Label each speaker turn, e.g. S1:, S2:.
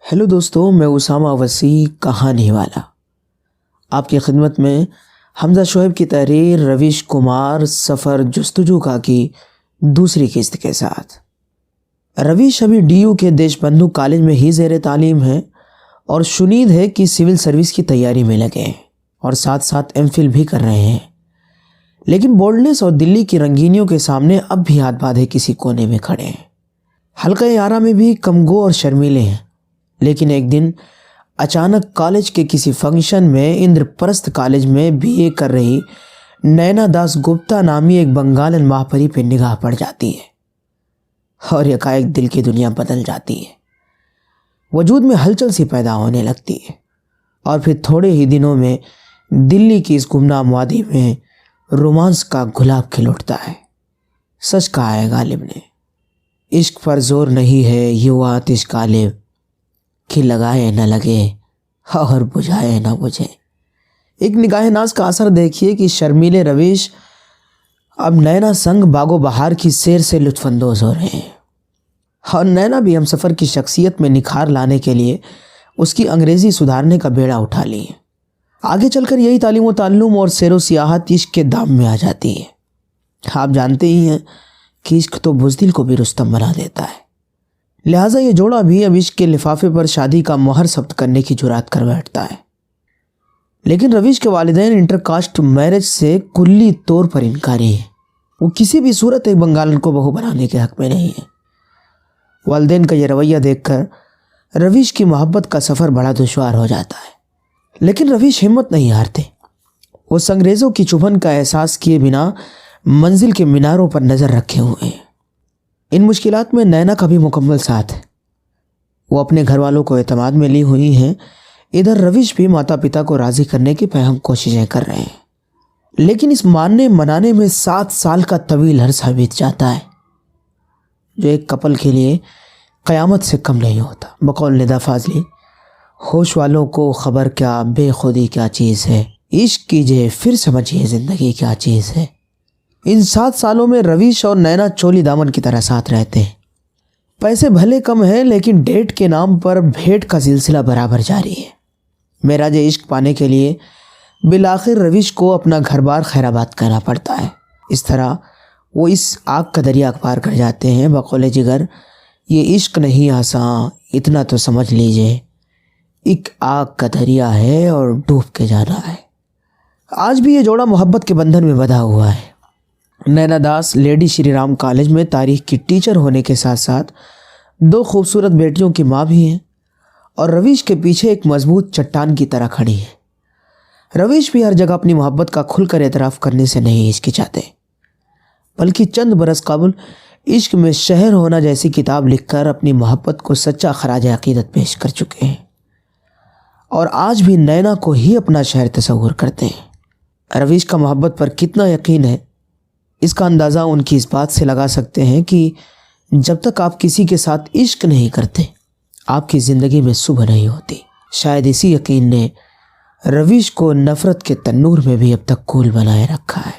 S1: Hello दोस्तों, मैं उसामा वसी कहानी वाला आपकी खिदमत में हमजा शोएब की तहरीर रवीश कुमार सफ़र जस्तजू का की दूसरी किस्त के साथ। रवीश अभी डीयू के देशबंधु कॉलेज में ही ज़ेर तालीम है और शुनीद है कि सिविल सर्विस की तैयारी में लगे हैं और साथ साथ एमफिल भी कर रहे हैं। लेकिन बोल्डनेस और दिल्ली की रंगीनियों के सामने अब भी हाथ बांधे किसी कोने में खड़े हैं। हल्का आरा में भी कमगो और शर्मीले हैं। लेकिन एक दिन अचानक कॉलेज के किसी फंक्शन में इंद्रप्रस्थ कॉलेज में बीए कर रही नैना दास गुप्ता नामी एक बंगालन महापरी पे निगाह पड़ जाती है और एकाएक दिल की दुनिया बदल जाती है। वजूद में हलचल सी पैदा होने लगती है और फिर थोड़े ही दिनों में दिल्ली की इस गुमनाम वादी में रोमांस का गुलाब खिल उठता है। सच कहा है गालिब ने, इश्क पर जोर नहीं है युवा आतिश गालिब, कि लगाए न लगे और बुझाए न बुझे। एक निगाह नाज का असर देखिए कि शर्मीले रवीश अब नैना संग बागो बहार की सैर से लुत्फानंदोज हो रहे हैं और नैना भी हमसफ़र की शख्सियत में निखार लाने के लिए उसकी अंग्रेज़ी सुधारने का बेड़ा उठा ली है। आगे चलकर यही तालीम व ताल्लुम और सैर व सियाहत इश्क के दाम में आ जाती है। आप जानते ही हैं कि इश्क तो बुज़दिल को भी रुस्तम बना देता है। लिहाजा ये जोड़ा भी अब इश्क के लिफाफे पर शादी का मोहर सब्त करने की जुरात कर बैठता है। लेकिन रवीश के वालिदैन इंटरकास्ट मैरिज से कुल्ली तौर पर इनकारी है। वो किसी भी सूरत एक बंगालन को बहू बनाने के हक में नहीं है। वालिदैन का ये रवैया देखकर रवीश की मोहब्बत का सफ़र बड़ा दुश्वार हो जाता है। लेकिन रवीश हिम्मत नहीं हारते। वो संगरेज़ों की चुभन का एहसास किए बिना मंजिल के मीनारों पर नज़र रखे हुए हैं। इन मुश्किलात में नैना का भी मुकम्मल साथ है। वो अपने घर वालों को एतमाद में ली हुई हैं। इधर रवीश भी माता पिता को राज़ी करने की अहम कोशिशें कर रहे हैं। लेकिन इस मानने मनाने में 7 साल का तवील अरसा बीत जाता है, जो एक कपल के लिए क़यामत से कम नहीं होता। बकौल निदा फाजली, होश वालों को ख़बर क्या बेखुदी क्या चीज़ है, इश्क कीजिए फिर समझिए ज़िंदगी क्या चीज़ है। इन 7 सालों में रवीश और नैना चोली दामन की तरह साथ रहते हैं। पैसे भले कम हैं, लेकिन डेट के नाम पर भेंट का सिलसिला बराबर जारी है। मेराज इश्क पाने के लिए बिलाखिर रवीश को अपना घर बार खैराबाद करना पड़ता है। इस तरह वो इस आग का दरिया पार कर जाते हैं। बकौले जिगर, ये इश्क नहीं आसान, इतना तो समझ लीजिए, एक आग का दरिया है और डूब के जाना है। आज भी ये जोड़ा मोहब्बत के बंधन में बंधा हुआ है। नैना दास लेडी श्री राम कॉलेज में तारीख की टीचर होने के साथ साथ 2 खूबसूरत बेटियों की माँ भी हैं और रवीश के पीछे एक मजबूत चट्टान की तरह खड़ी है। रवीश भी हर जगह अपनी मोहब्बत का खुलकर एतराफ़ करने से नहीं हिचकिचाते, बल्कि चंद बरस कबल इश्क में शहर होना जैसी किताब लिखकर अपनी मोहब्बत को सच्चा खराज अक़ीदत पेश कर चुके हैं और आज भी नैना को ही अपना शहर तस्वुर करते हैं। रवीश का मोहब्बत पर कितना यकीन है, इसका अंदाज़ा उनकी इस बात से लगा सकते हैं कि जब तक आप किसी के साथ इश्क नहीं करते, आपकी ज़िंदगी में सुबह नहीं होती। शायद इसी यकीन ने रवीश को नफ़रत के तन्नूर में भी अब तक कूल बनाए रखा है।